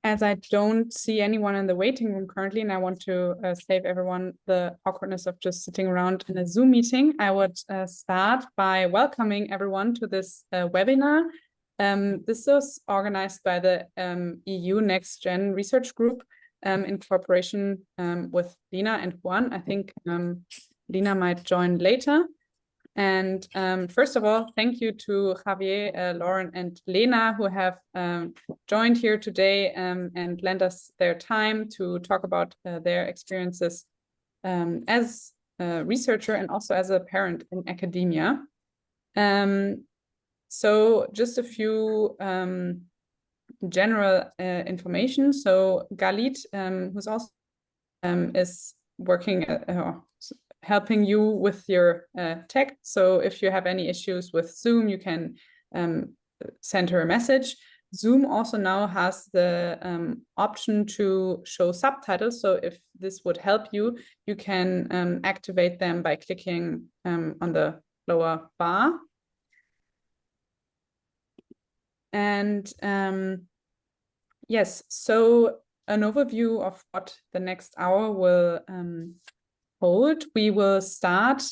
as I don't see anyone in the waiting room currently, and I want to save everyone the awkwardness of just sitting around in a Zoom meeting, I would start by welcoming everyone to this webinar. This was organized by the EU NextGen Research Group in cooperation with Lena and Juan. I think Lena might join later. And first of all, thank you to Javier, Lauren, and Lena, who have joined here today and lent us their time to talk about their experiences as a researcher and also as a parent in academia. So just a few general information. So Galit, who's also is working helping you with your tech. So if you have any issues with Zoom, you can send her a message. Zoom also now has the option to show subtitles. So if this would help you, you can activate them by clicking on the lower bar. And yes, so an overview of what the next hour will hold. We will start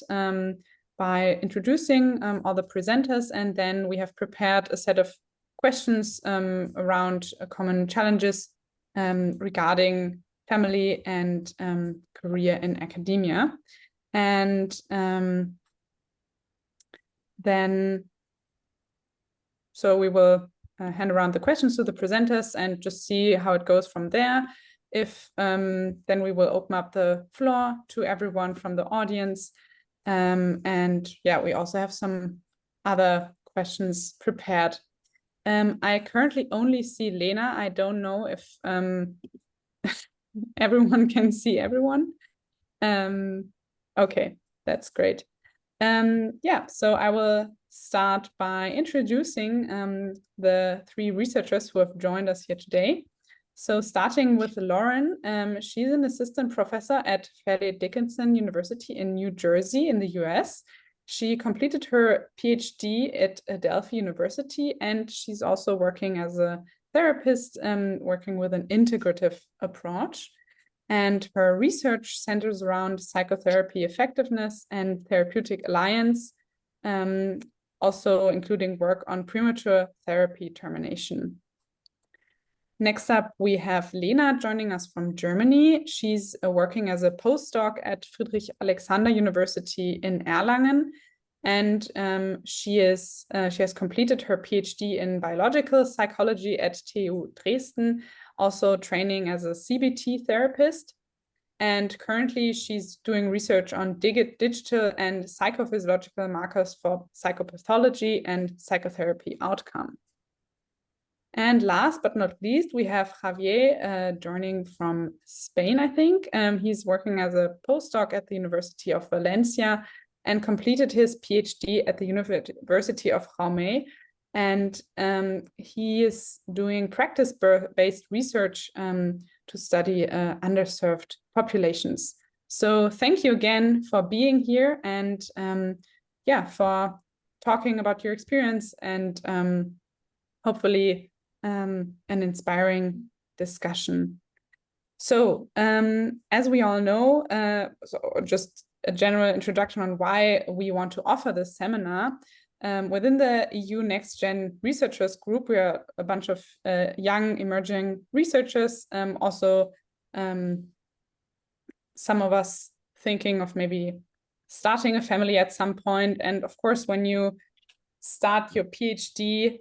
by introducing all the presenters, and then we have prepared a set of questions around common challenges regarding family and career in academia. And then, so we will hand around the questions to the presenters and just see how it goes from there. If then we will open up the floor to everyone from the audience. And yeah, we also have some other questions prepared. I currently only see Lena. I don't know if everyone can see everyone. Okay, that's great. Yeah, so I will start by introducing the three researchers who have joined us here today. So starting with Lauren, she's an assistant professor at Fairleigh Dickinson University in New Jersey in the US. She completed her PhD at Adelphi University, and she's also working as a therapist, working with an integrative approach. And her research centers around psychotherapy effectiveness and therapeutic alliance, also including work on premature therapy termination. Next up, we have Lena joining us from Germany. She's working as a postdoc at Friedrich Alexander University in Erlangen, and she has completed her PhD in biological psychology at TU Dresden, also training as a CBT therapist. And currently, she's doing research on digital and psychophysiological markers for psychopathology and psychotherapy outcome. And last but not least, we have Javier joining from Spain, I think. He's working as a postdoc at the University of Valencia and completed his PhD at the University of Gmelch. And he is doing practice-based research to study underserved populations. So thank you again for being here and yeah, for talking about your experience and hopefully an inspiring discussion. So as we all know, so just a general introduction on why we want to offer this seminar. Within the EU NextGen Researchers Group, we are a bunch of young emerging researchers, also some of us thinking of maybe starting a family at some point. And of course, when you start your PhD,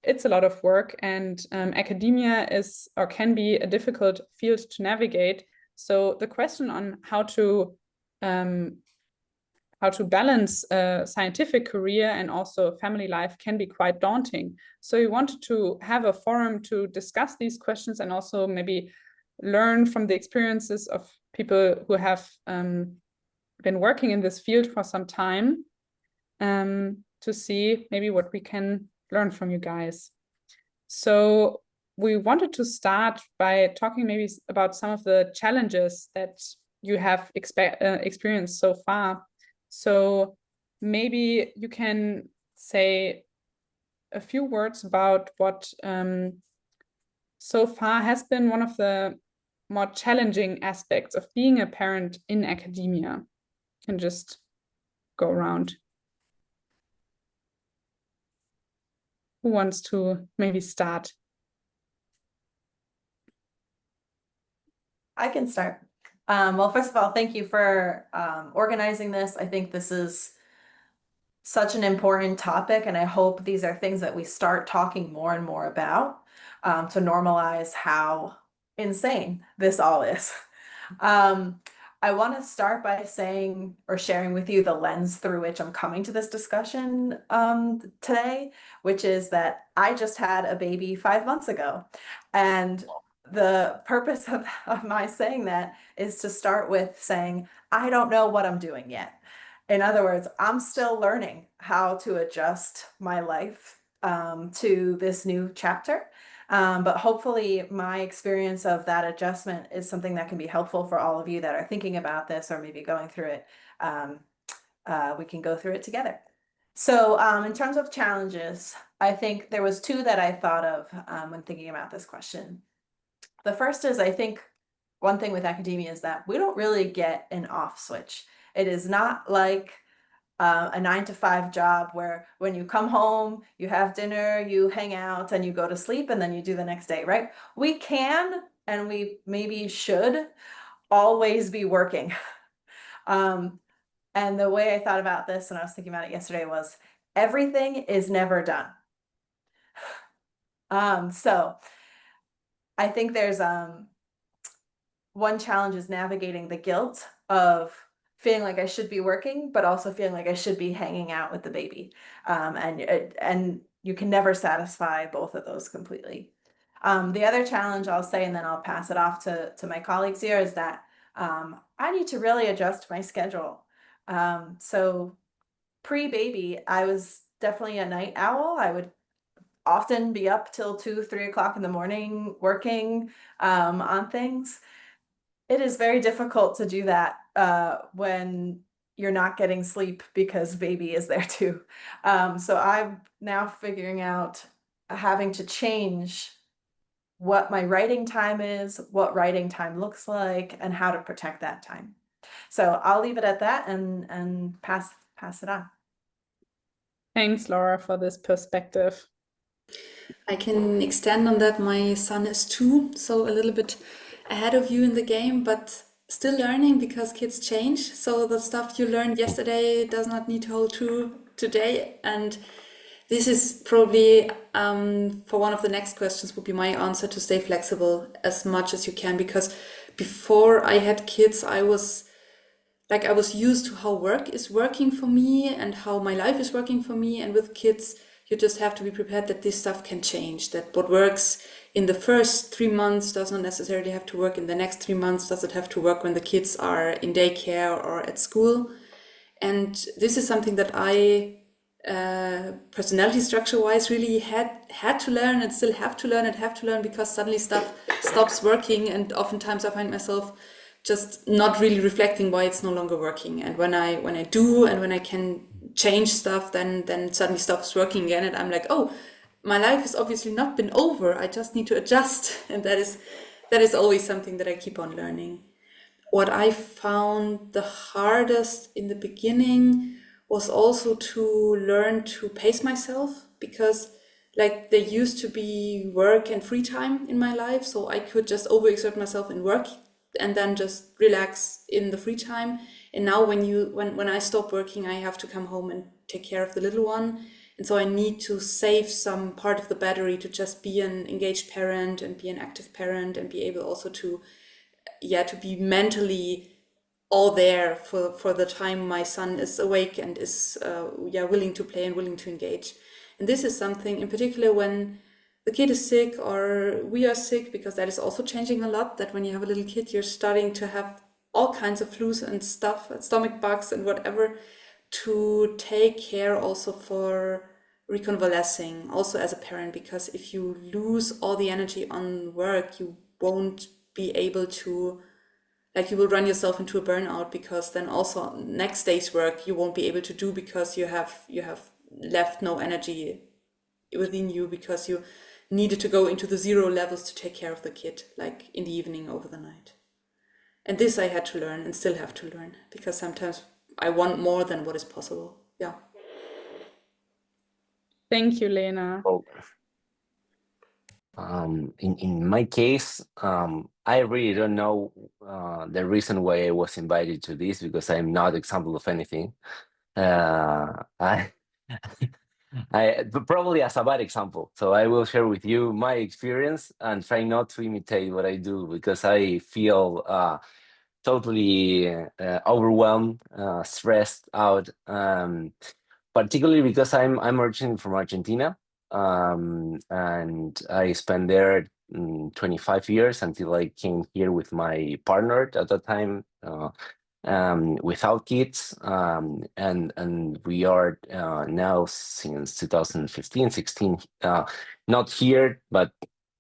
it's a lot of work, and academia is or can be a difficult field to navigate. So the question on how to balance a scientific career and also family life can be quite daunting. So we wanted to have a forum to discuss these questions and also maybe learn from the experiences of people who have been working in this field for some time, to see maybe what we can learn from you guys. So we wanted to start by talking maybe about some of the challenges that you have experienced so far. So maybe you can say a few words about what so far has been one of the more challenging aspects of being a parent in academia? And just go around. Who wants to maybe start? I can start. Well, first of all, thank you for organizing this. I think this is such an important topic, and I hope these are things that we start talking more and more about to normalize how insane this all is. I want to start by saying or sharing with you the lens through which I'm coming to this discussion today, which is that I just had a baby 5 months ago. And the purpose of my saying that is to start with saying, I don't know what I'm doing yet. In other words, I'm still learning how to adjust my life to this new chapter. But hopefully my experience of that adjustment is something that can be helpful for all of you that are thinking about this or maybe going through it. We can go through it together. So in terms of challenges, I think there was 2 that I thought of when thinking about this question. The first is, I think one thing with academia is that we don't really get an off switch. It is not like a 9-to-5 job where when you come home, you have dinner, you hang out, and you go to sleep, and then you do the next day, right? We can, and we maybe should, always be working. And the way I thought about this, and I was thinking about it yesterday, was everything is never done. So I think there's one challenge is navigating the guilt of feeling like I should be working, but also feeling like I should be hanging out with the baby. And you can never satisfy both of those completely. The other challenge I'll say, and then I'll pass it off to my colleagues here, is that I need to really adjust my schedule. So pre-baby, I was definitely a night owl. I would often be up till 2-3 o'clock in the morning working on things. It is very difficult to do that when you're not getting sleep because baby is there too. So I'm now figuring out having to change what my writing time is, what writing time looks like, and how to protect that time. So I'll leave it at that and pass it on. Thanks, Laura, for this perspective. I can extend on that. My son is 2, so a little bit ahead of you in the game, but still learning because kids change. So the stuff you learned yesterday does not need to hold true today. And this is probably for one of the next questions would be my answer, to stay flexible as much as you can, because before I had kids, I was used to how work is working for me and how my life is working for me. And with kids, you just have to be prepared that this stuff can change, that what works in the first 3 months does not necessarily have to work in the next 3 months, doesn't have to work when the kids are in daycare or at school. And this is something that I, personality structure-wise, really had to learn and still have to learn because suddenly stuff stops working, and oftentimes I find myself just not really reflecting why it's no longer working. And when I do, and when I can change stuff, then suddenly stuff is working again, and I'm like, oh, my life has obviously not been over. I just need to adjust, and that is always something that I keep on learning. What I found the hardest in the beginning was also to learn to pace myself, because like there used to be work and free time in my life, so I could just overexert myself in work and then just relax in the free time. And now when I stop working, I have to come home and take care of the little one. And so I need to save some part of the battery to just be an engaged parent and be an active parent and be able also to be mentally all there for the time my son is awake and is willing to play and willing to engage. And this is something in particular when the kid is sick or we are sick, because that is also changing a lot, that when you have a little kid, you're starting to have all kinds of flus and stuff, stomach bugs and whatever, to take care also for reconvalescing, also as a parent, because if you lose all the energy on work, you won't be able to, like, you will run yourself into a burnout, because then also next day's work you won't be able to do because you have left no energy within you, because you needed to go into the 0 levels to take care of the kid, like in the evening over the night. And this I had to learn and still have to learn, because sometimes I want more than what is possible. Yeah. Thank you, Lena. Oh. In my case, I really don't know the reason why I was invited to this, because I'm not example of anything. I probably as a bad example. So I will share with you my experience and try not to imitate what I do, because I feel totally overwhelmed, stressed out, particularly because I'm originally from Argentina. And I spent there 25 years until I came here with my partner at that time, without kids, and we are now since 2015, 16, not here, but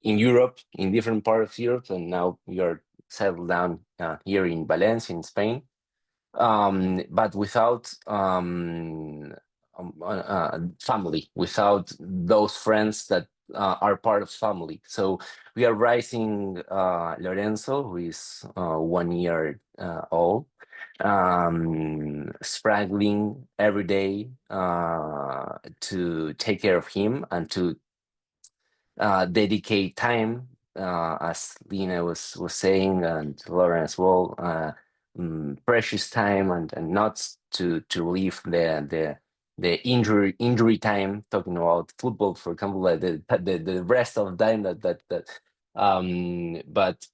in Europe, in different parts of Europe, and now we are settled down here in Valencia, in Spain, but without family, without those friends that are part of family. So we are raising Lorenzo, who is 1 year old, struggling every day to take care of him and to dedicate time, as Lena was saying, and Lauren as well, precious time, and not to leave the injury time, talking about football, for example, like the rest of the time but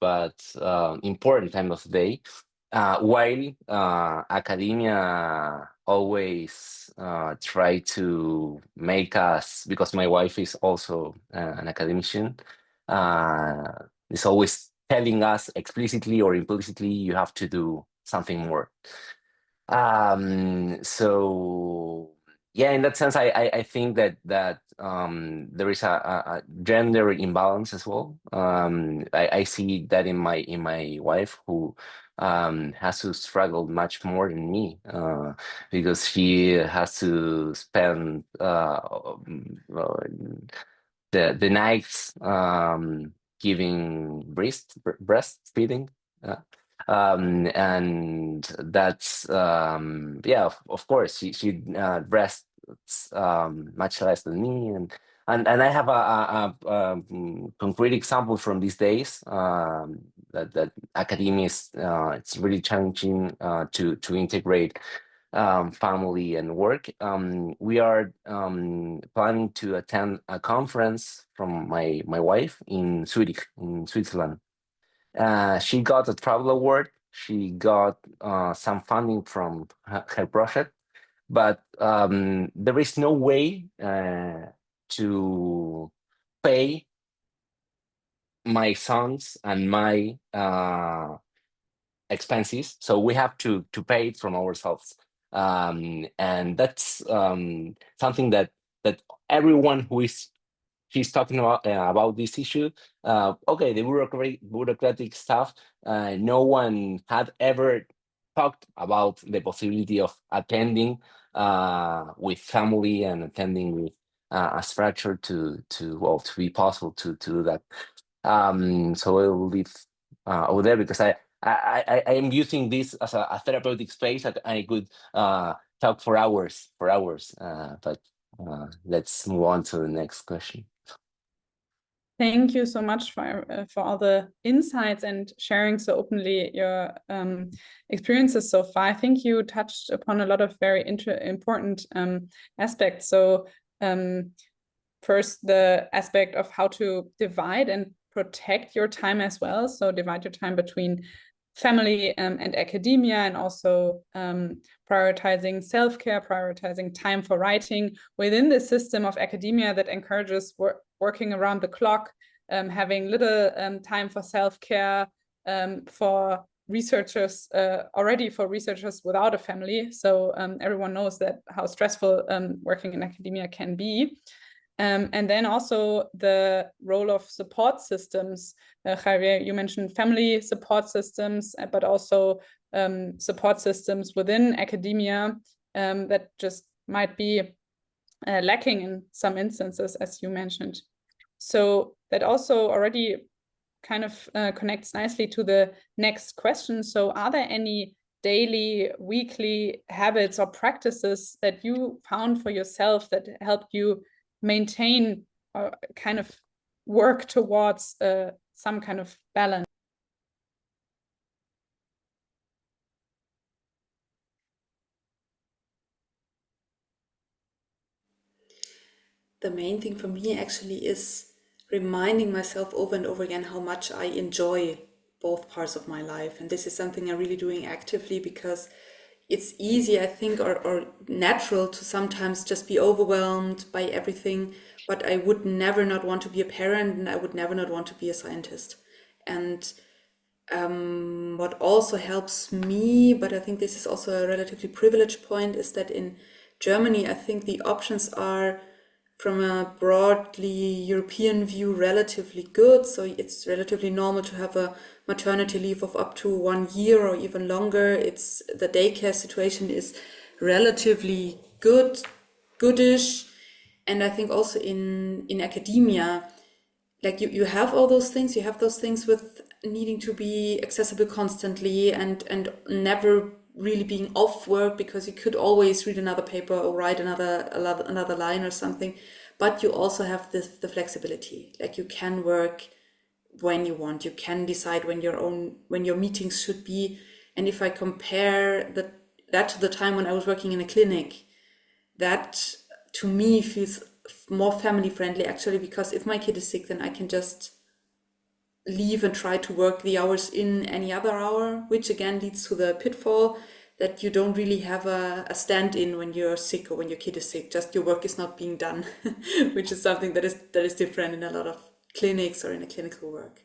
important time of the day, while academia always try to make us, because my wife is also an academician, is always telling us explicitly or implicitly, you have to do something more. So yeah, in that sense, I think that there is a gender imbalance as well. I see that in my wife, who has to struggle much more than me, because she has to spend the nights giving breastfeeding. And that's yeah, of course she breasts much less than me, and I have a concrete example from these days, that academia is it's really challenging to integrate family and work. We are planning to attend a conference from my wife in Zurich, in Switzerland. She got a travel award. She got some funding from her project, but there is no way to pay my sons and my expenses, so we have to pay it from ourselves, and that's something that everyone who is she's talking about this issue. Okay, the bureaucratic stuff. No one had ever talked about the possibility of attending with family and attending with a structure to be possible to do that. So I will leave over there, because I am using this as a therapeutic space that I could talk for hours, but let's move on to the next question. Thank you so much for all the insights and sharing so openly your experiences so far. I think you touched upon a lot of very important aspects. So first, the aspect of how to divide and protect your time as well. So divide your time between family and academia, and also prioritizing self-care, prioritizing time for writing within the system of academia that encourages working around the clock, having little time for self-care, for researchers, already for researchers without a family. So everyone knows that how stressful working in academia can be. And then also the role of support systems. Javier, you mentioned family support systems, but also support systems within academia that just might be lacking in some instances, as you mentioned. So that also already kind of connects nicely to the next question. So are there any daily, weekly habits or practices that you found for yourself that helped you maintain or kind of work towards some kind of balance? The main thing for me actually is reminding myself over and over again how much I enjoy both parts of my life. And this is something I'm really doing actively, because it's easy, I think, or natural to sometimes just be overwhelmed by everything. But I would never not want to be a parent, and I would never not want to be a scientist. And what also helps me, but I think this is also a relatively privileged point, is that in Germany, I think the options are, from a broadly European view, relatively good. So it's relatively normal to have a maternity leave of up to 1 year or even longer. The daycare situation is relatively goodish. And I think also in academia, like you have all those things. You have those things with needing to be accessible constantly and never really being off work, because you could always read another paper or write another line or something. But you also have the flexibility. Like you can work when you want. You can decide when your meetings should be. And if I compare that to the time when I was working in a clinic, that to me feels more family friendly actually, because if my kid is sick, then I can just leave and try to work the hours in any other hour, which again leads to the pitfall that you don't really have a stand-in when you're sick or when your kid is sick. Just your work is not being done, which is something that is different in a lot of clinics or in a clinical work.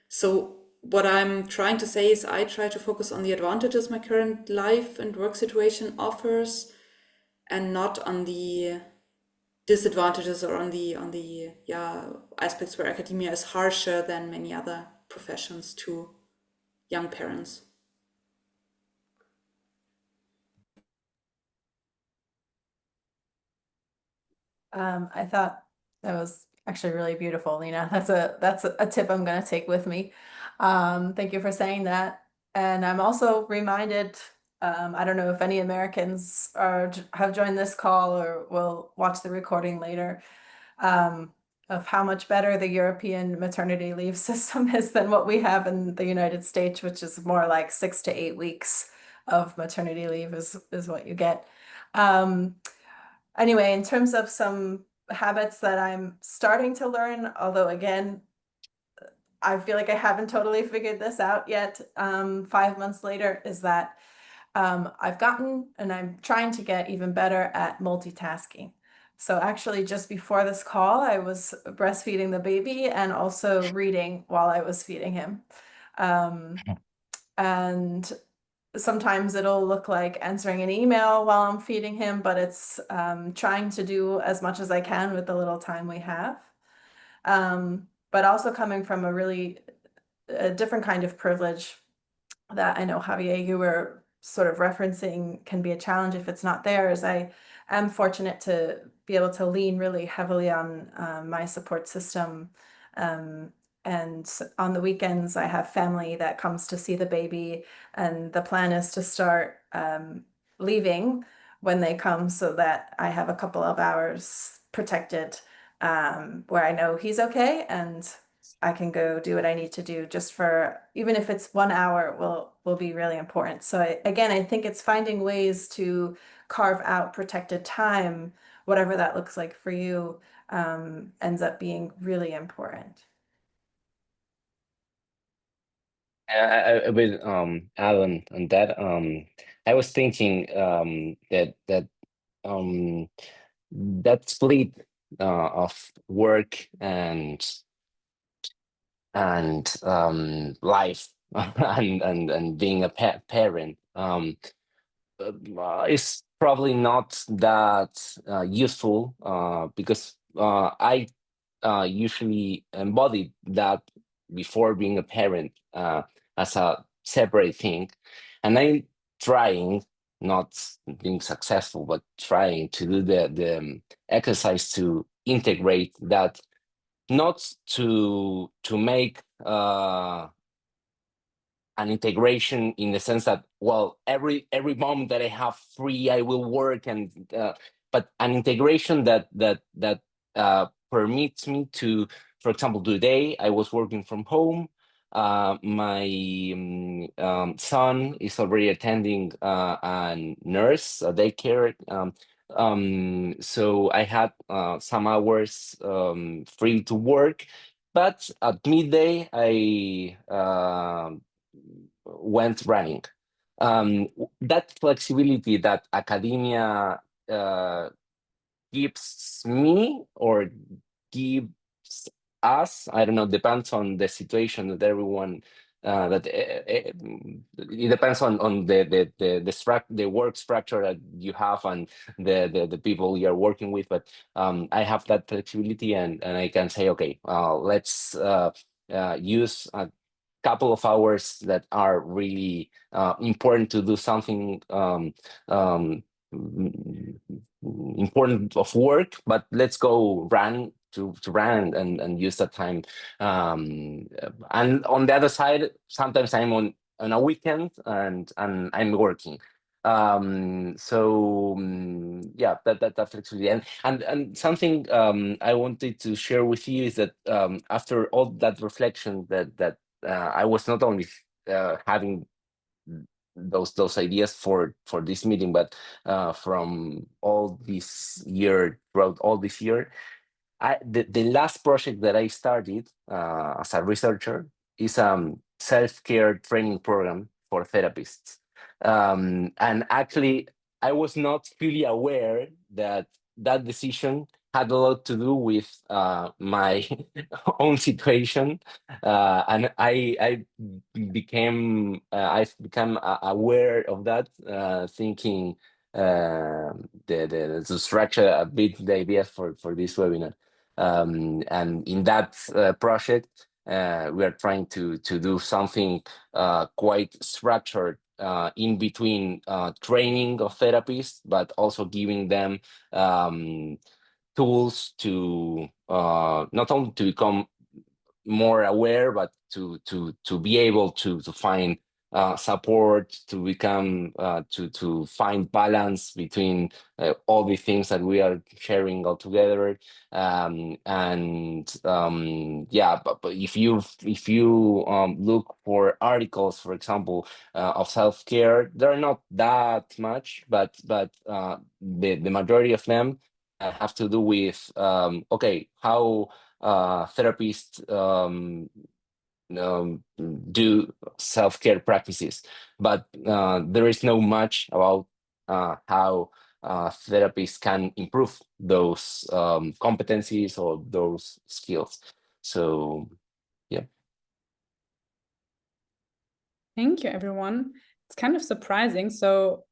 So what I'm trying to say is I try to focus on the advantages my current life and work situation offers, and not on the disadvantages or on the aspects where academia is harsher than many other professions to young parents. I thought that was actually really beautiful, Lena. That's a tip I'm going to take with me. Thank you for saying that. And I'm also reminded, I don't know if any Americans have joined this call or will watch the recording later, of how much better the European maternity leave system is than what we have in the United States, which is more like 6 to 8 weeks of maternity leave is what you get. Anyway, in terms of some habits that I'm starting to learn, although again, I feel like I haven't totally figured this out yet, 5 months later, is that I've gotten, and I'm trying to get even better at multitasking. So actually just before this call, I was breastfeeding the baby and also reading while I was feeding him. And sometimes it'll look like answering an email while I'm feeding him, but it's trying to do as much as I can with the little time we have. But also coming from a different kind of privilege that I know, Javier, you were sort of referencing can be a challenge if it's not there, is I am fortunate to be able to lean really heavily on my support system. And on the weekends, I have family that comes to see the baby, and the plan is to start leaving when they come so that I have a couple of hours protected where I know he's okay and I can go do what I need to do, just for, even if it's 1 hour, will be really important. So again, I think it's finding ways to carve out protected time, whatever that looks like for you, ends up being really important. I will add on that. I was thinking that split of work and life and being a parent is probably not that useful because I usually embodied that before being a parent as a separate thing, and I'm trying, not being successful, but trying to do the exercise to integrate that not to make an integration in the sense that, well, every moment that I have free, I will work, and but an integration that permits me to, for example, today I was working from home. My son is already attending a nurse, a daycare. So I had some hours free to work, but at midday I went running. That flexibility that academia gives me or gives us, I don't know, depends on the situation that everyone it depends on the work structure that you have and the people you are working with. But I have that flexibility, and I can say, okay, let's use a couple of hours that are really important to do something important of work, but let's go run to run and use that time. And on the other side, sometimes I'm on a weekend and I'm working. So yeah, that flexibility. And something I wanted to share with you is that after all that reflection, that I was not only having those ideas for this meeting, but from all this year, throughout all this year, the last project that I started as a researcher is self-care training program for therapists. And actually, I was not fully aware that that decision had a lot to do with my own situation, and I've become aware of that, thinking to structure a bit the idea for this webinar. And in that project, we are trying to do something quite structured in between training of therapists, but also giving them tools to not only to become more aware, but to be able to find support, to become to find balance between all the things that we are sharing all together. Yeah, but if you look for articles, for example, of self-care, there are not that much, but the majority of them have to do with okay, how therapists do self-care practices, but there is no much about how therapists can improve those competencies or those skills. So yeah. Thank you, everyone. It's kind of surprising. So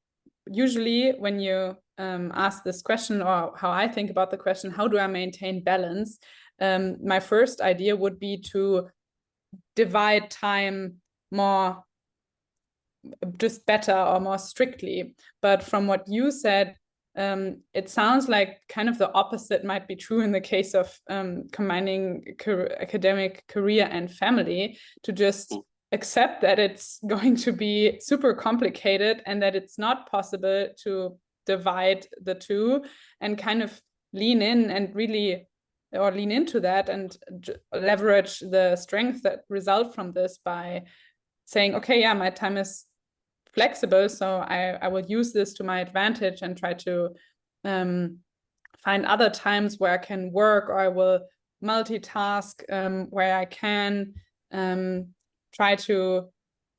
usually when you ask this question, or how I think about the question, how do I maintain balance? My first idea would be to divide time more, just better or more strictly. But from what you said, it sounds like kind of the opposite might be true in the case of combining academic career and family, to just accept that it's going to be super complicated and that it's not possible to divide the two, and kind of lean in and really, or lean into that and leverage the strength that result from this by saying, okay, yeah, my time is flexible, so I will use this to my advantage and try to find other times where I can work, or I will multitask where I can, try to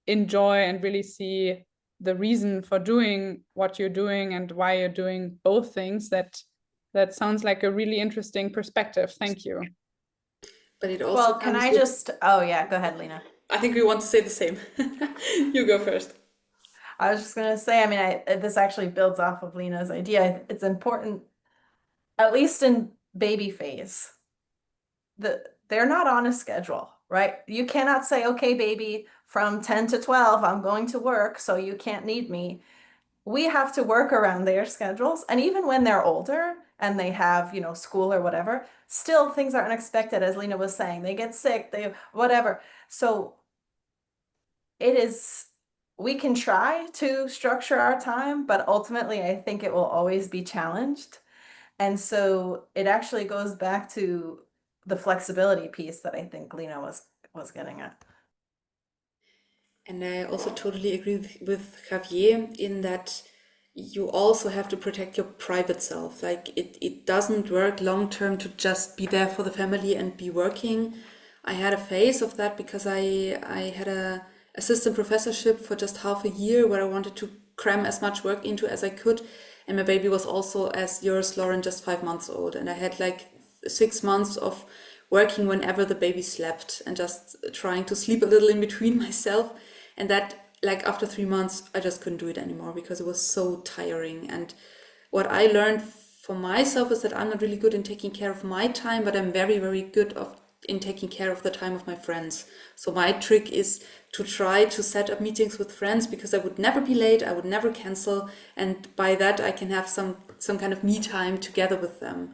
enjoy and really see the reason for doing what you're doing and why you're doing both things. That sounds like a really interesting perspective. Thank you. But it also Well, can comes I with- just, oh yeah, go ahead, Lena. I think we want to say the same. You go first. I was just gonna say, I mean, this actually builds off of Lena's idea. It's important, at least in baby phase, they're not on a schedule, right? You cannot say, okay, baby, from 10 to 12, I'm going to work, so you can't need me. We have to work around their schedules. And even when they're older and they have, you know, school or whatever, still things are unexpected, as Lena was saying. They get sick, they whatever. So it is, we can try to structure our time, but ultimately I think it will always be challenged. And so it actually goes back to the flexibility piece that I think Lena was getting at. And I also totally agree with Javier in that you also have to protect your private self. Like it doesn't work long term to just be there for the family and be working. I had a phase of that because I had a assistant professorship for just half a year where I wanted to cram as much work into as I could. And my baby was also, as yours, Lauren, just 5 months old. And I had like 6 months of working whenever the baby slept and just trying to sleep a little in between myself. And that, like after 3 months, I just couldn't do it anymore because it was so tiring. And what I learned for myself is that I'm not really good in taking care of my time, but I'm very, very good in taking care of the time of my friends. So my trick is to try to set up meetings with friends because I would never be late, I would never cancel, and by that I can have some kind of me time together with them.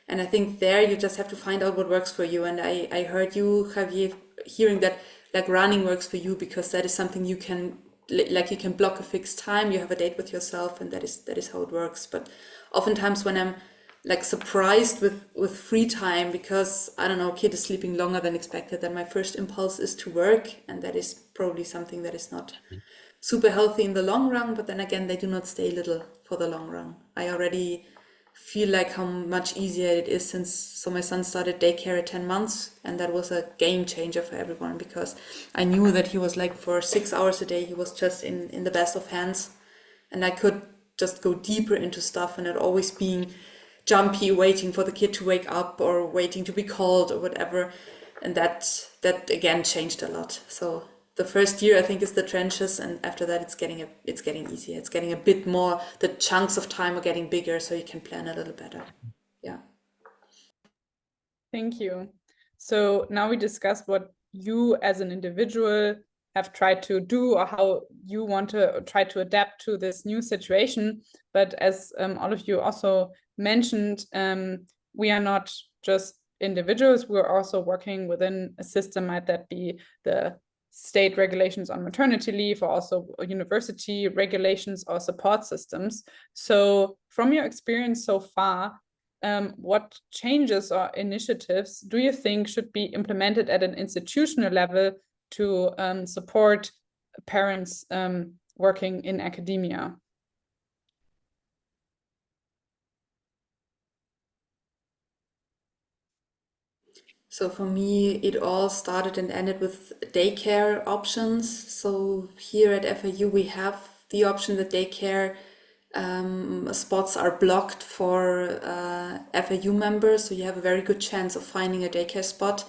And I think there you just have to find out what works for you. And I heard you, Javier, hearing that like running works for you because that is something you can, like you can block a fixed time, you have a date with yourself, and that is how it works. But oftentimes when I'm like surprised with free time because, I don't know, kid is sleeping longer than expected, then my first impulse is to work, and that is probably something that is not super healthy in the long run. But then again, they do not stay little for the long run. I already feel like how much easier it is so my son started daycare at 10 months, and that was a game changer for everyone because I knew that he was like for 6 hours a day, he was just in the best of hands, and I could just go deeper into stuff and not always being jumpy, waiting for the kid to wake up or waiting to be called or whatever. And that again changed a lot. So the first year I think is the trenches, and after that it's getting easier. It's getting a bit more, the chunks of time are getting bigger, so you can plan a little better. Yeah. Thank you. So now we discussed what you as an individual have tried to do or how you want to try to adapt to this new situation. But as all of you also mentioned, we are not just individuals, we're also working within a system, might that be the state regulations on maternity leave or also university regulations or support systems. So from your experience so far, what changes or initiatives do you think should be implemented at an institutional level to support parents working in academia? So for me, it all started and ended with daycare options. So here at FAU, we have the option that daycare spots are blocked for FAU members. So you have a very good chance of finding a daycare spot.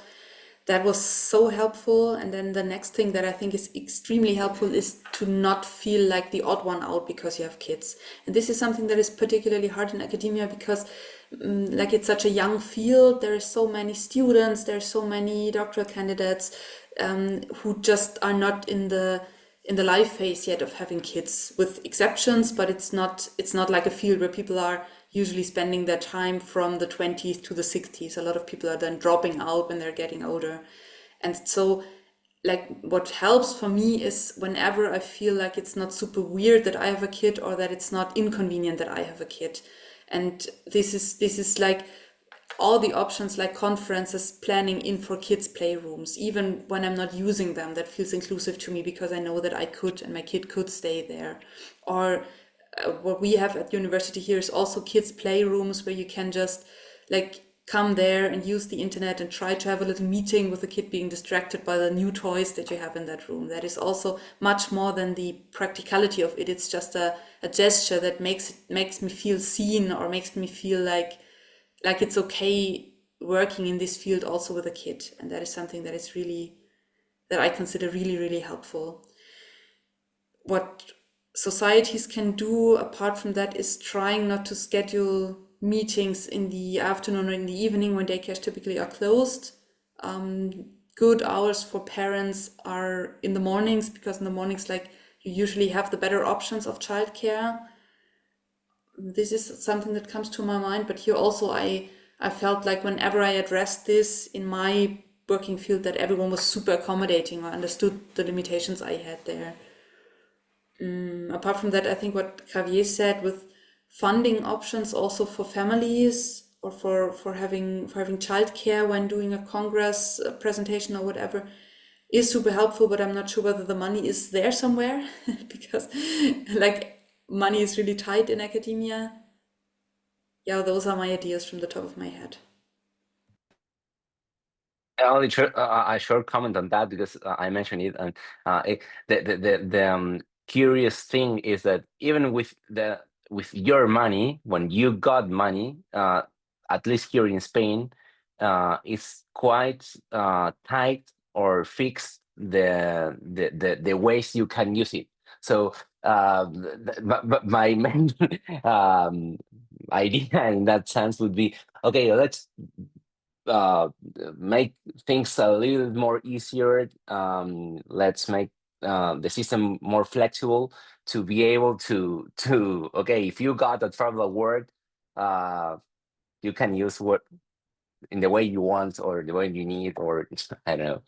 That was so helpful. And then the next thing that I think is extremely helpful is to not feel like the odd one out because you have kids. And this is something that is particularly hard in academia because like it's such a young field, there are so many students, there are so many doctoral candidates who just are not in the life phase yet of having kids, with exceptions, but it's not like a field where people are usually spending their time from the 20s to the 60s. A lot of people are then dropping out when they're getting older. And so like what helps for me is whenever I feel like it's not super weird that I have a kid or that it's not inconvenient that I have a kid. And this is like all the options like conferences, planning in for kids' playrooms, even when I'm not using them, that feels inclusive to me because I know that I could and my kid could stay there. Or what we have at university here is also kids' playrooms where you can just like come there and use the internet and try to have a little meeting with the kid being distracted by the new toys that you have in that room. That is also much more than the practicality of it. It's just a gesture that makes me feel seen or makes me feel like it's okay working in this field also with a kid. And that is something that is really, that I consider really, really helpful. What societies can do apart from that is trying not to schedule meetings in the afternoon or in the evening when daycares typically are closed. Good hours for parents are in the mornings, because in the mornings, like, you usually have the better options of childcare. this is something that comes to my mind, but here also I felt like whenever I addressed this in my working field, that everyone was super accommodating or understood the limitations I had there. Apart from that, I think what Javier said with funding options also for families or for having childcare when doing a congress a presentation or whatever is super helpful, but I'm not sure whether the money is there somewhere because like money is really tight in academia. Yeah, those are my ideas from the top of my head. Only a short comment on that because I mentioned it, and the curious thing is that even with your money, when you got money, at least here in Spain, it's quite tight or fixed the ways you can use it. So but my main idea in that sense would be, okay, let's make things a little more easier. Let's make the system more flexible to be able to okay, if you got a travel word, you can use what in the way you want or the way you need, or I don't know.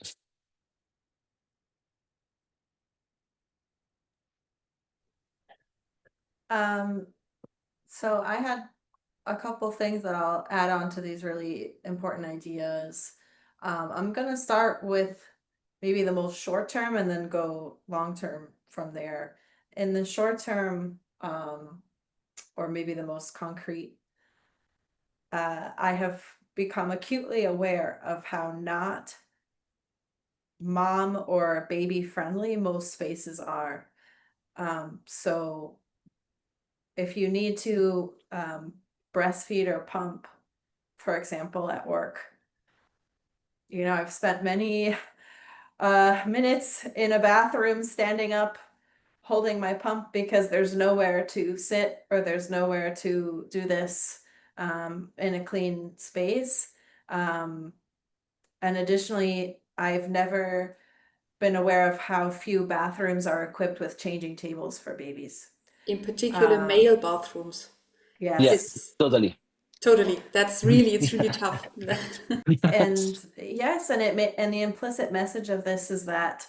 So I had a couple things that I'll add on to these really important ideas. I'm gonna start with maybe the most short term and then go long term from there. In the short term, or maybe the most concrete, I have become acutely aware of how not mom or baby friendly most spaces are. So if you need to breastfeed or pump, for example, at work, I've spent many minutes in a bathroom standing up holding my pump because there's nowhere to sit or there's nowhere to do this in a clean space. And additionally, I've never been aware of how few bathrooms are equipped with changing tables for babies. In particular, male bathrooms. Yes. Yes, totally. Totally. It's really tough. And yes, and the implicit message of this is that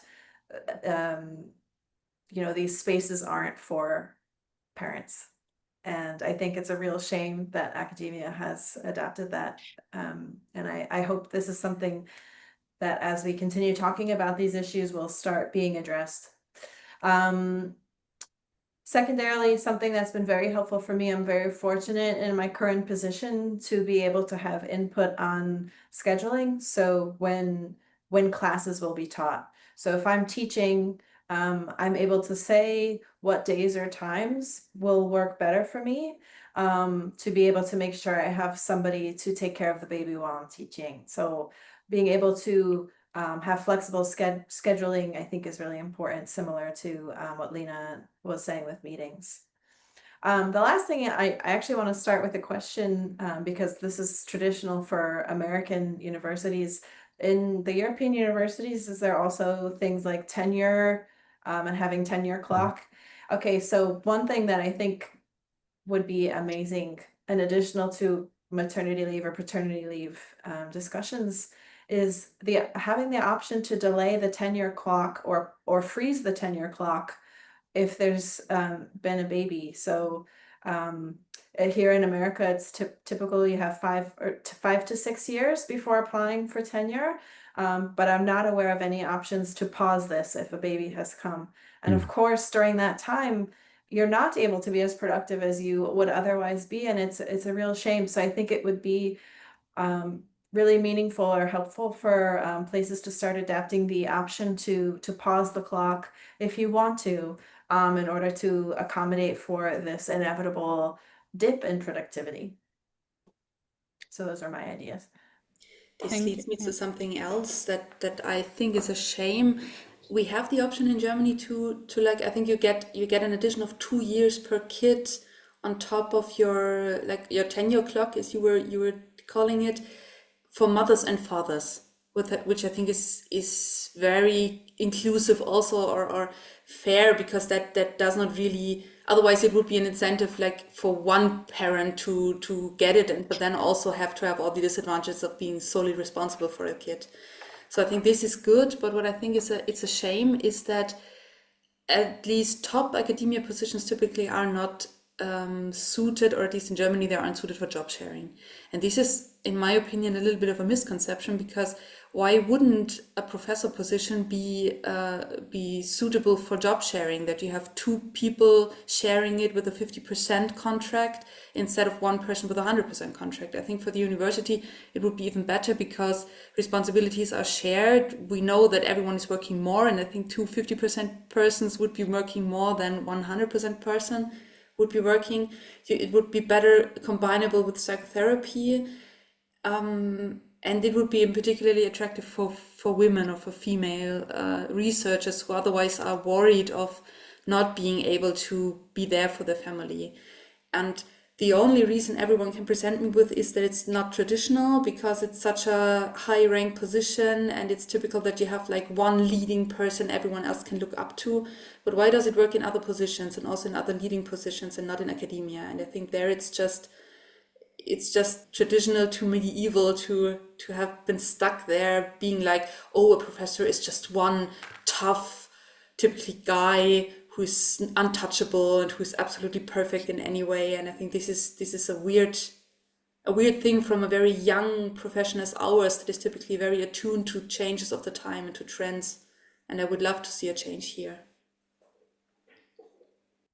these spaces aren't for parents. And I think it's a real shame that academia has adopted that. And I hope this is something that as we continue talking about these issues will start being addressed. Secondarily, something that's been very helpful for me, I'm very fortunate in my current position to be able to have input on scheduling. So when classes will be taught. So if I'm teaching, I'm able to say what days or times will work better for me, to be able to make sure I have somebody to take care of the baby while I'm teaching. So being able to have flexible scheduling, I think, is really important, similar to what Lena was saying with meetings. The last thing, I actually want to start with a question because this is traditional for American universities. In the European universities, is there also things like tenure and having tenure clock? Okay, so one thing that I think would be amazing, and additional to maternity leave or paternity leave discussions, is having the option to delay the tenure clock or freeze the tenure clock if there's been a baby. So here in America, it's typical you have 5 to 6 years before applying for tenure. But I'm not aware of any options to pause this if a baby has come. And of course, during that time, you're not able to be as productive as you would otherwise be. And it's a real shame. So I think it would be really meaningful or helpful for places to start adapting the option to pause the clock if you want to, in order to accommodate for this inevitable dip in productivity. So those are my ideas. This leads me to something else that I think is a shame. We have the option in Germany to like, I think you get an addition of 2 years per kid on top of your tenure clock, as you were calling it, for mothers and fathers. with that, which I think is very inclusive also, or fair, because that does not really, otherwise it would be an incentive like for one parent to get it, but then also have to have all the disadvantages of being solely responsible for a kid. So I think this is good, but what I think it's a shame is that at least top academia positions typically are not suited, or at least in Germany they aren't suited for job sharing. And this is, in my opinion, a little bit of a misconception, because why wouldn't a professor position be suitable for job sharing, that you have two people sharing it with a 50% contract instead of one person with a 100% contract? I think for the university it would be even better, because responsibilities are shared. We know that everyone is working more, and I think two 50% persons would be working more than 100% person would be working. It would be better combinable with psychotherapy, and it would be particularly attractive for women or for female researchers who otherwise are worried of not being able to be there for their family. And the only reason everyone can present me with is that it's not traditional, because it's such a high rank position, and it's typical that you have like one leading person everyone else can look up to. But why does it work in other positions and also in other leading positions and not in academia? And I think there it's just traditional to medieval to have been stuck there, being like, oh, a professor is just one tough, typically guy who's untouchable and who's absolutely perfect in any way. And I think this is a weird thing from a very young profession as ours, that is typically very attuned to changes of the time and to trends. And I would love to see a change here.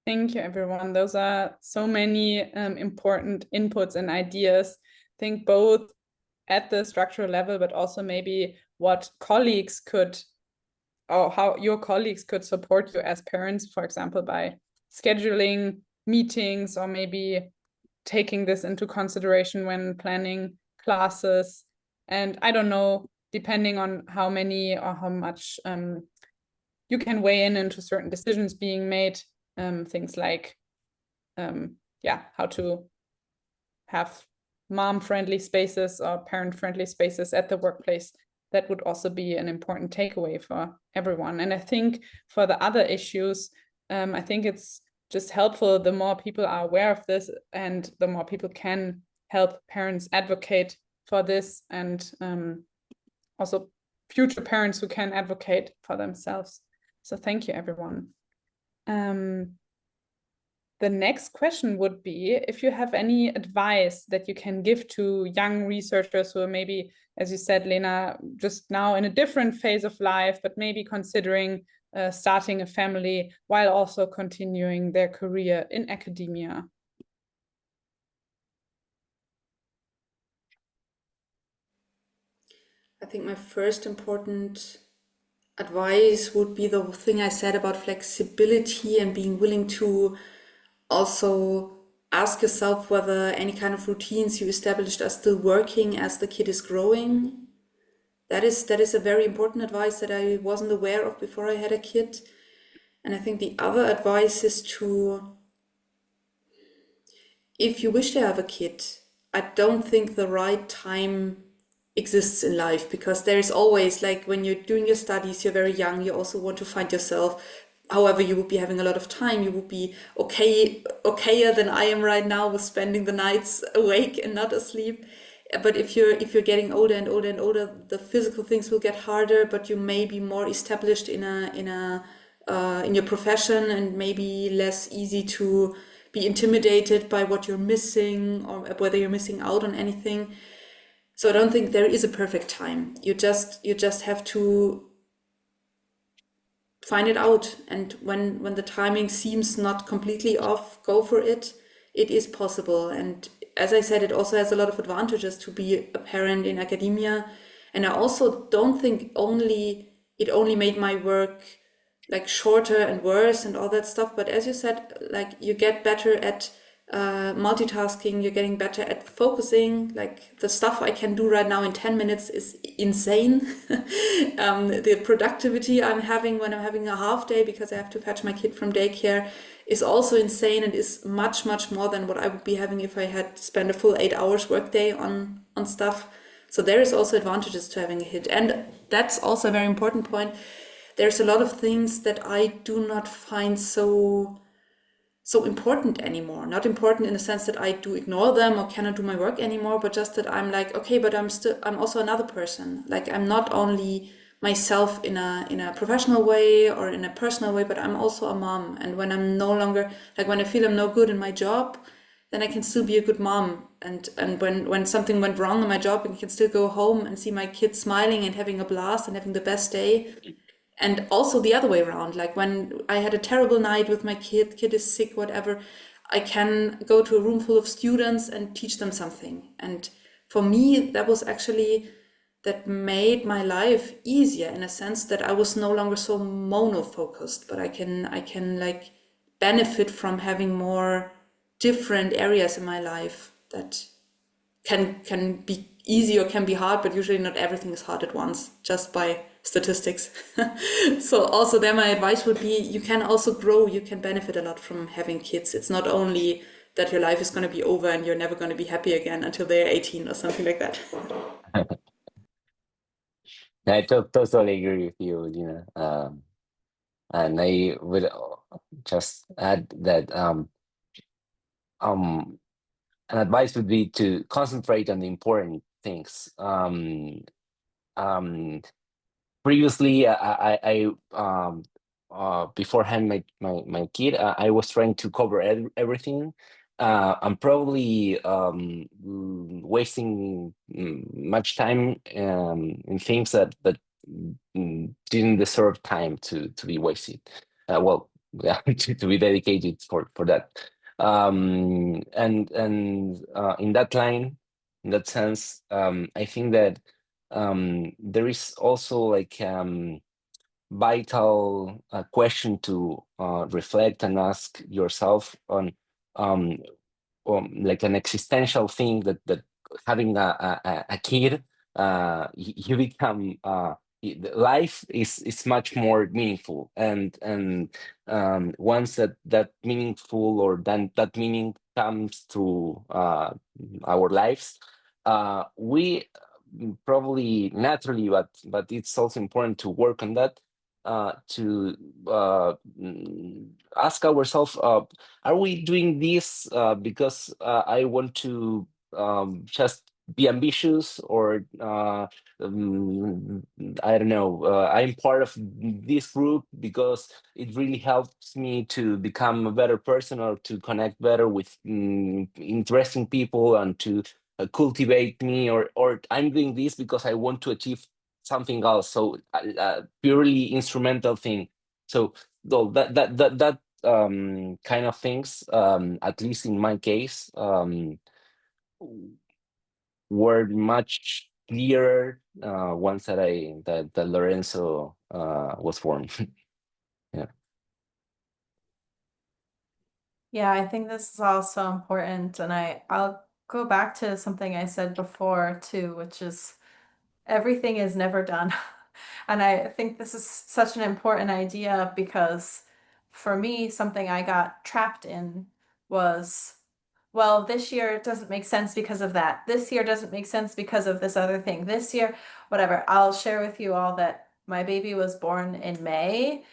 Thank you, everyone. Those are so many important inputs and ideas. I think both at the structural level, but also maybe what colleagues could, or how your colleagues could support you as parents, for example, by scheduling meetings, or maybe taking this into consideration when planning classes. And I don't know, depending on how many or how much you can weigh in into certain decisions being made, things like, how to have mom-friendly spaces or parent-friendly spaces at the workplace. That would also be an important takeaway for everyone. And I think for the other issues, I think it's just helpful the more people are aware of this, and the more people can help parents advocate for this, and also future parents who can advocate for themselves. So thank you, everyone. The next question would be if you have any advice that you can give to young researchers who are maybe, as you said, Lena, just now in a different phase of life, but maybe considering starting a family while also continuing their career in academia. I think my first important advice would be the thing I said about flexibility and being willing to also ask yourself whether any kind of routines you established are still working as the kid is growing. That is a very important advice that I wasn't aware of before I had a kid. And I think the other advice is to, if you wish to have a kid, I don't think the right time exists in life, because there is always, like when you're doing your studies, you're very young, you also want to find yourself. However, you would be having a lot of time, you would be okayer than I am right now with spending the nights awake and not asleep. But if you're getting older and older and older, the physical things will get harder, but you may be more established in your profession, and maybe less easy to be intimidated by what you're missing, or whether you're missing out on anything. So I don't think there is a perfect time. You just have to find it out, and when the timing seems not completely off, go for it. It is possible, and as I said, it also has a lot of advantages to be a parent in academia. And I also don't think it only made my work like shorter and worse and all that stuff, but as you said, like you get better at multitasking, you're getting better at focusing. Like the stuff I can do right now in 10 minutes is insane. The productivity I'm having when I'm having a half day because I have to fetch my kid from daycare is also insane, and is much, much more than what I would be having if I had spent a full 8 hours workday on stuff. So there is also advantages to having a kid. And that's also a very important point. There's a lot of things that I do not find so important anymore. Not important in the sense that I do ignore them or cannot do my work anymore, but just that I'm like, okay, but I'm also another person. Like, I'm not only myself in a professional way or in a personal way, but I'm also a mom. And when I'm no longer, like, when I feel I'm no good in my job, then I can still be a good mom. And when something went wrong in my job, I can still go home and see my kids smiling and having a blast and having the best day. And also the other way around, like when I had a terrible night with my kid is sick, whatever, I can go to a room full of students and teach them something. And for me, that was actually, that made my life easier in a sense that I was no longer so mono-focused, but I can like benefit from having more different areas in my life that can be easy or can be hard, but usually not everything is hard at once, just by statistics. So also there my advice would be, you can also grow, you can benefit a lot from having kids. It's not only that your life is going to be over and you're never going to be happy again until they're 18 or something like that. I totally agree with you, Lena. And I would just add that an advice would be to concentrate on the important things. Previously, before having my kid, I was trying to cover everything. I'm probably wasting much time in things that didn't deserve time to be wasted. Well, yeah, to be dedicated for that. And in that line, in that sense, I think that there is also like vital question to reflect and ask yourself on like an existential thing that having a kid, you become life is much more meaningful, and once that meaningful or then that meaning comes through our lives, we probably naturally, but it's also important to work on that, to ask ourselves, are we doing this because I want to just be ambitious, or I don't know, I'm part of this group because it really helps me to become a better person or to connect better with interesting people and to cultivate me, or I'm doing this because I want to achieve something else, so purely instrumental thing. So though that kind of things, at least in my case, were much clearer once that Lorenzo was formed. Yeah. Yeah, I think this is also important, and I'll go back to something I said before too, which is everything is never done. And I think this is such an important idea because for me, something I got trapped in was, well, this year doesn't make sense because of that. This year doesn't make sense because of this other thing. This year, whatever. I'll share with you all that my baby was born in May.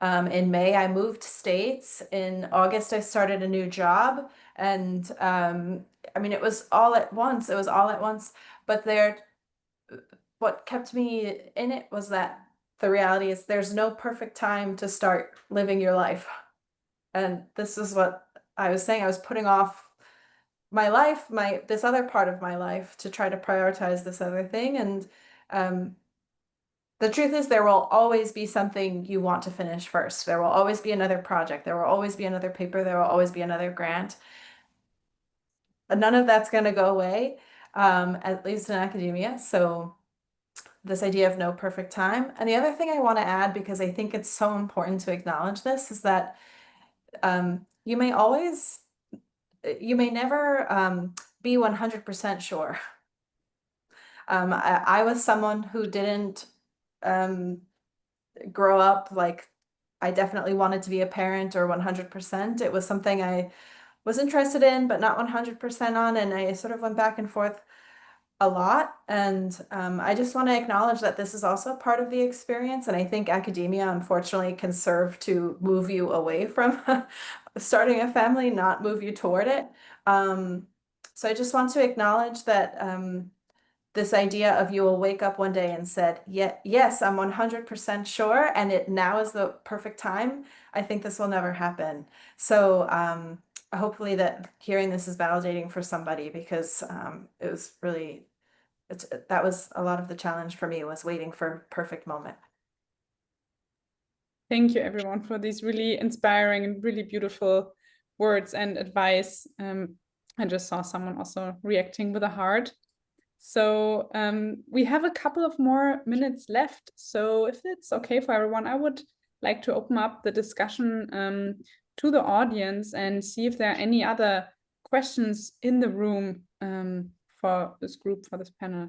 In May, I moved states. In August, I started a new job. And I mean, it was all at once. It was all at once. But what kept me in it was that the reality is there's no perfect time to start living your life. And this is what I was saying. I was putting off my life, this other part of my life, to try to prioritize this other thing. And the truth is, there will always be something you want to finish first. There will always be another project. There will always be another paper. There will always be another grant. None of that's going to go away, at least in academia. So this idea of no perfect time. And the other thing I want to add, because I think it's so important to acknowledge this, is that you may never be 100% sure. I was someone who didn't grow up like I definitely wanted to be a parent or 100%. It was something I was interested in, but not 100% on. And I sort of went back and forth. a lot. And I just want to acknowledge that this is also part of the experience. And I think academia, unfortunately, can serve to move you away from starting a family, not move you toward it. So I just want to acknowledge that this idea of you will wake up one day and said, yes, I'm 100% sure, and now is the perfect time. I think this will never happen. So hopefully that hearing this is validating for somebody, because it was really, that was a lot of the challenge for me, was waiting for perfect moment. Thank you, everyone, for these really inspiring and really beautiful words and advice. I just saw someone also reacting with a heart. So we have a couple of more minutes left. So if it's okay for everyone, I would like to open up the discussion to the audience and see if there are any other questions in the room for this group, for this panel.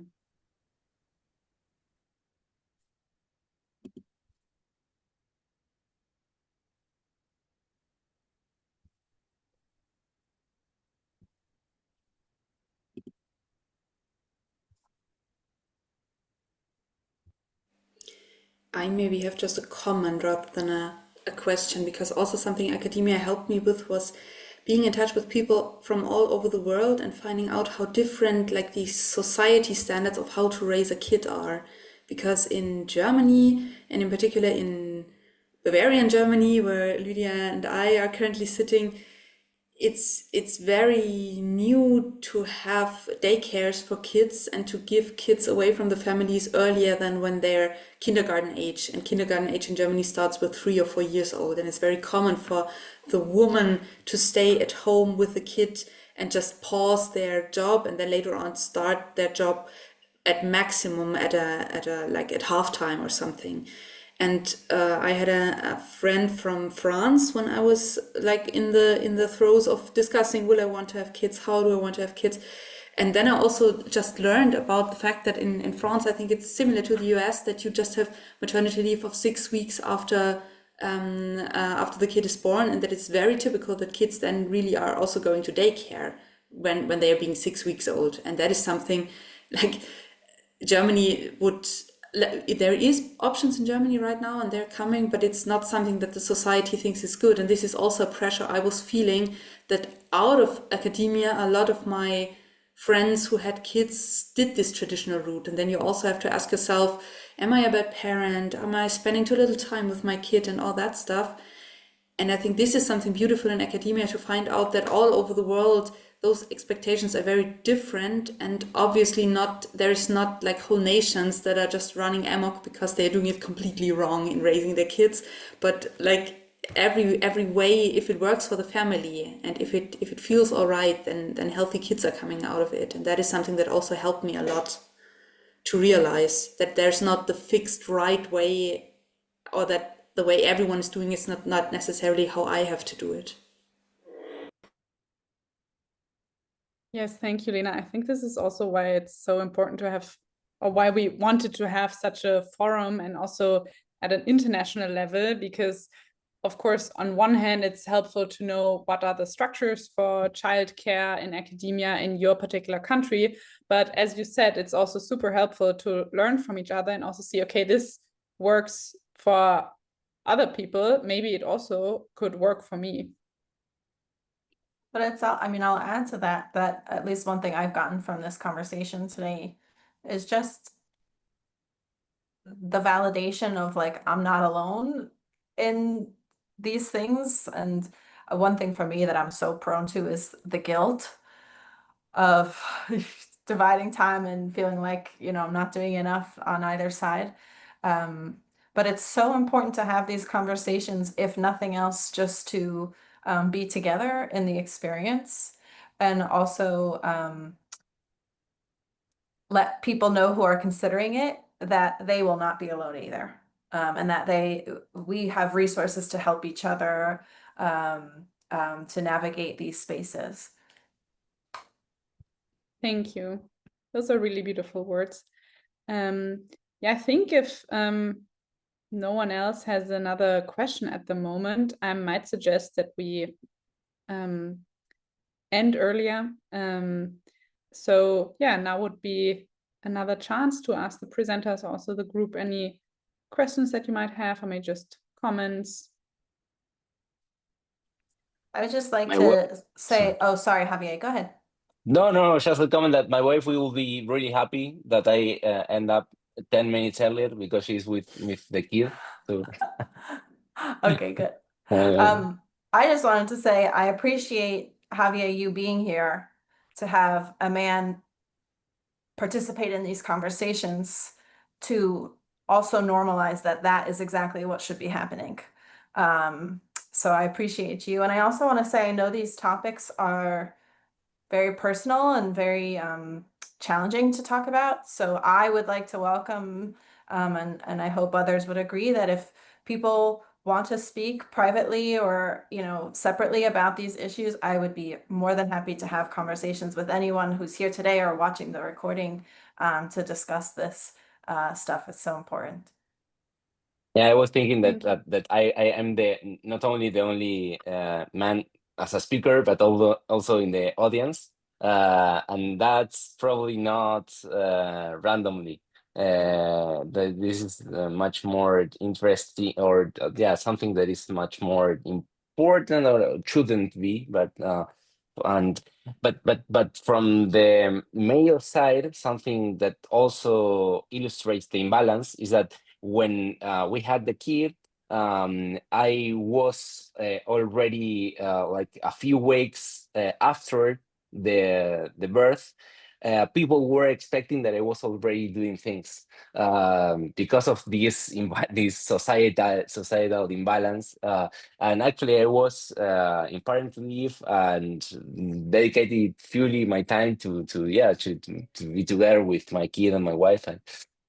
I maybe have just a comment rather than a question, because also something academia helped me with was being in touch with people from all over the world and finding out how different like these society standards of how to raise a kid are. Because in Germany, and in particular in Bavarian Germany, where Lydia and I are currently sitting, it's very new to have daycares for kids and to give kids away from the families earlier than when they're kindergarten age. And kindergarten age in Germany starts with 3 or 4 years old. And it's very common for the woman to stay at home with the kid and just pause their job and then later on start their job at maximum at halftime or something. And I had a friend from France when I was like in the throes of discussing, will I want to have kids? How do I want to have kids? And then I also just learned about the fact that in France, I think it's similar to the US, that you just have maternity leave of 6 weeks after the kid is born, and that it's very typical that kids then really are also going to daycare when they are being 6 weeks old. And that is something like Germany would... There is options in Germany right now and they're coming, but it's not something that the society thinks is good. And this is also a pressure I was feeling, that out of academia, a lot of my friends who had kids did this traditional route. And then you also have to ask yourself, am I a bad parent? Am I spending too little time with my kid and all that stuff? And I think this is something beautiful in academia, to find out that all over the world, those expectations are very different, and obviously there is not like whole nations that are just running amok because they're doing it completely wrong in raising their kids. But like every way, if it works for the family and if it feels all right, then healthy kids are coming out of it. And that is something that also helped me a lot to realize that there's not the fixed right way, or that the way everyone is doing it's not necessarily how I have to do it. Yes, thank you, Lena. I think this is also why it's so important to have, or why we wanted to have such a forum, and also at an international level, because of course, on one hand, it's helpful to know what are the structures for childcare in academia in your particular country. But as you said, it's also super helpful to learn from each other and also see, okay, this works for other people. Maybe it also could work for me. But it's, I mean, I'll add to that at least one thing I've gotten from this conversation today is just the validation of like, I'm not alone in these things. And one thing for me that I'm so prone to is the guilt of dividing time and feeling like, I'm not doing enough on either side. But it's so important to have these conversations, if nothing else, just to be together in the experience, and also let people know who are considering it that they will not be alone either, and that we have resources to help each other to navigate these spaces. Thank you. Those are really beautiful words. Yeah, I think if no one else has another question at the moment, I might suggest that we end earlier. So yeah, now would be another chance to ask the presenters, also the group, any questions that you might have, or maybe just comments. I would just like My to sorry. say, oh, sorry, Javier, go ahead. No, just a comment that my wife will be really happy that I end up 10 minutes earlier because she's with the kid. So Okay, good. uh, I just wanted to say I appreciate, Javier, you being here to have a man participate in these conversations, to also normalize that that is exactly what should be happening. So I appreciate you. And I also want to say, I know these topics are very personal and very challenging to talk about. So I would like to welcome, and I hope others would agree, that if people want to speak privately or, you know, separately about these issues, I would be more than happy to have conversations with anyone who's here today or watching the recording to discuss this stuff. It's so important. yeah, I was thinking that Thank you. that I am not only the only man as a speaker, but also in the audience, and that's probably not randomly. This is much more interesting, or yeah, something that is much more important, or shouldn't be, but and but from the male side, something that also illustrates the imbalance is that when we had the kid, I was already like a few weeks after the birth. People were expecting that I was already doing things because of this societal imbalance. And actually, I was in parental leave and dedicated fully my time to be together with my kid and my wife,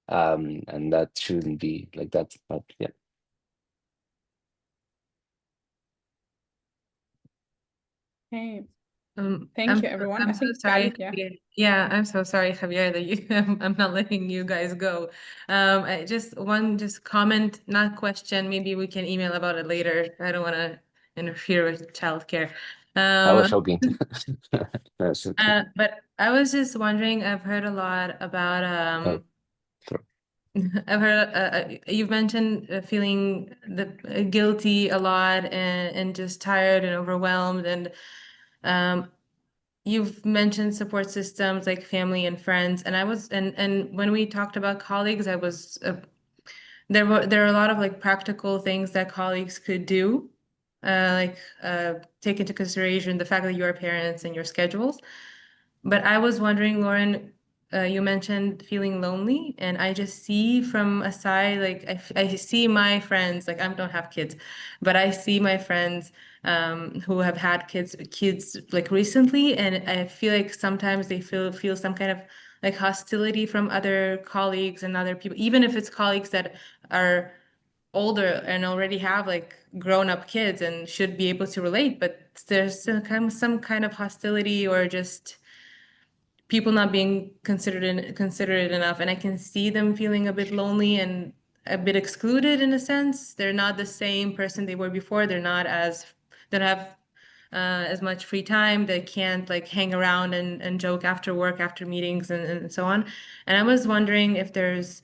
and that shouldn't be like that. But yeah. Okay. I'm Thank you, everyone. I I'm so think sorry, Gali, yeah. Javier. Yeah, I'm so sorry, Javier, that you I'm not letting you guys go. I just comment, not question. Maybe we can email about it later. I don't want to interfere with childcare. I was joking. That's okay. But I was just wondering, I've heard a lot about Oh, sure. I've heard you've mentioned feeling guilty a lot and just tired and overwhelmed, and you've mentioned support systems like family and friends, and and when we talked about colleagues, I was there are a lot of like practical things that colleagues could do, take into consideration the fact that you are parents and your schedules. But I was wondering, Lauren, you mentioned feeling lonely, and I just see from a side, like I see my friends, like I don't have kids, but I see my friends who have had kids like recently, and I feel like sometimes they feel some kind of like hostility from other colleagues and other people, even if it's colleagues that are older and already have like grown-up kids and should be able to relate, but there's some kind of hostility or just people not being considerate enough, and I can see them feeling a bit lonely and a bit excluded in a sense. They're not the same person they were before. They don't have as much free time. They can't like hang around and joke after work, after meetings, and so on. And I was wondering if there's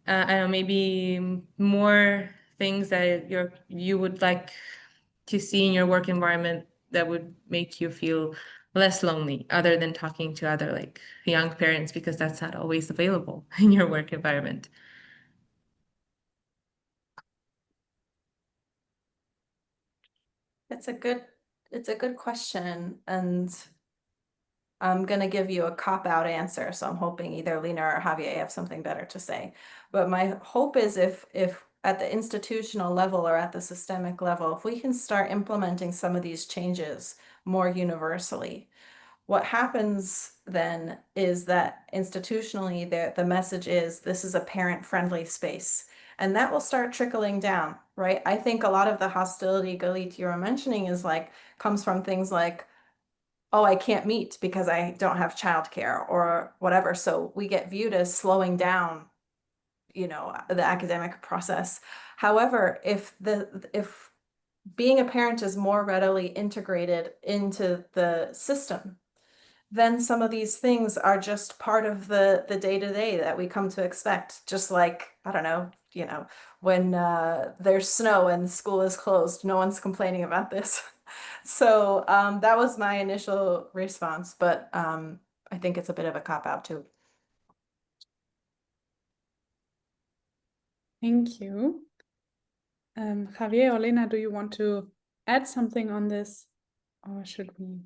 I don't know, maybe more things that you would like to see in your work environment that would make you feel less lonely, other than talking to other like young parents, because that's not always available in your work environment. It's a good question, and I'm going to give you a cop-out answer, so I'm hoping either Lena or Javier have something better to say. But my hope is if at the institutional level or at the systemic level, if we can start implementing some of these changes more universally, what happens then is that institutionally the message is this is a parent-friendly space. And that will start trickling down, right? I think a lot of the hostility, Galit, you were mentioning is like, comes from things like, oh, I can't meet because I don't have childcare or whatever. So we get viewed as slowing down, you know, the academic process. However, if being a parent is more readily integrated into the system, then some of these things are just part of the day-to-day that we come to expect. Just like, I don't know, when there's snow and school is closed, no one's complaining about this. So that was my initial response, but I think it's a bit of a cop-out too. Thank you. Javier or Lena, do you want to add something on this, or should we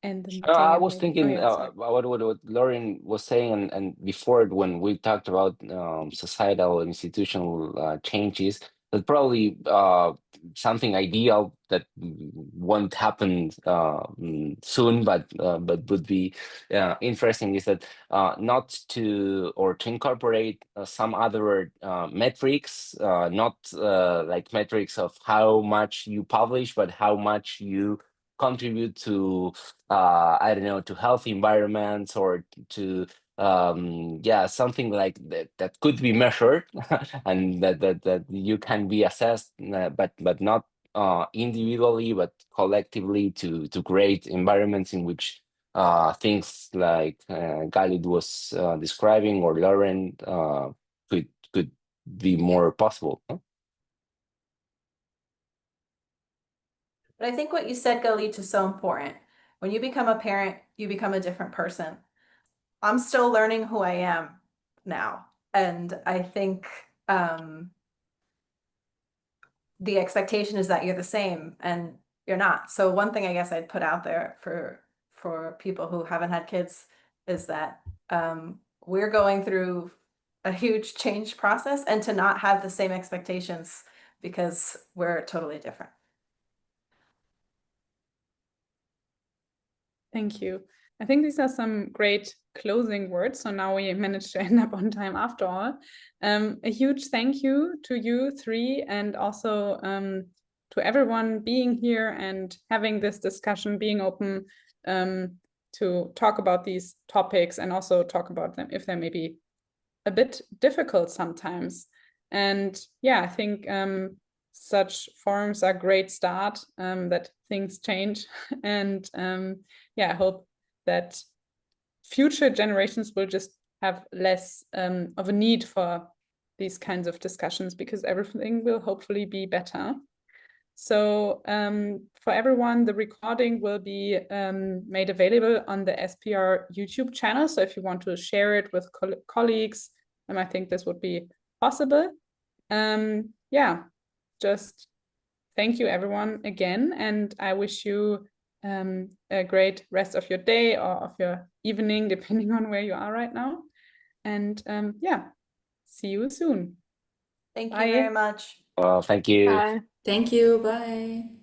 end the meeting? I and was maybe- thinking yeah, sorry. about what Lauren was saying, and before when we talked about societal and institutional changes, that probably something ideal that won't happen soon, but would be interesting is that not to incorporate some other metrics, not like metrics of how much you publish, but how much you contribute to I don't know, to healthy environments, or to something like that could be measured and that you can be assessed, but not individually but collectively, to create environments in which things like Galid was describing, or Lauren, could be more possible. But I think what you said, Galit, is so important. When you become a parent, you become a different person. I'm still learning who I am now. And I think the expectation is that you're the same, and you're not. So one thing I guess I'd put out there for people who haven't had kids is that we're going through a huge change process, and to not have the same expectations because we're totally different. Thank you. I think these are some great closing words. So now we managed to end up on time after all. A huge thank you to you three, and also to everyone being here and having this discussion, being open to talk about these topics, and also talk about them if they may be a bit difficult sometimes. And yeah, I think such forums are a great start, that things change. And yeah, I hope that future generations will just have less of a need for these kinds of discussions, because everything will hopefully be better. So for everyone, the recording will be made available on the SPR YouTube channel. So if you want to share it with colleagues, I think this would be possible. Yeah, just thank you everyone again, and I wish you a great rest of your day or of your evening, depending on where you are right now. And yeah, see you soon. Thank Bye. you very much. Thank you. Bye. Thank you. Bye.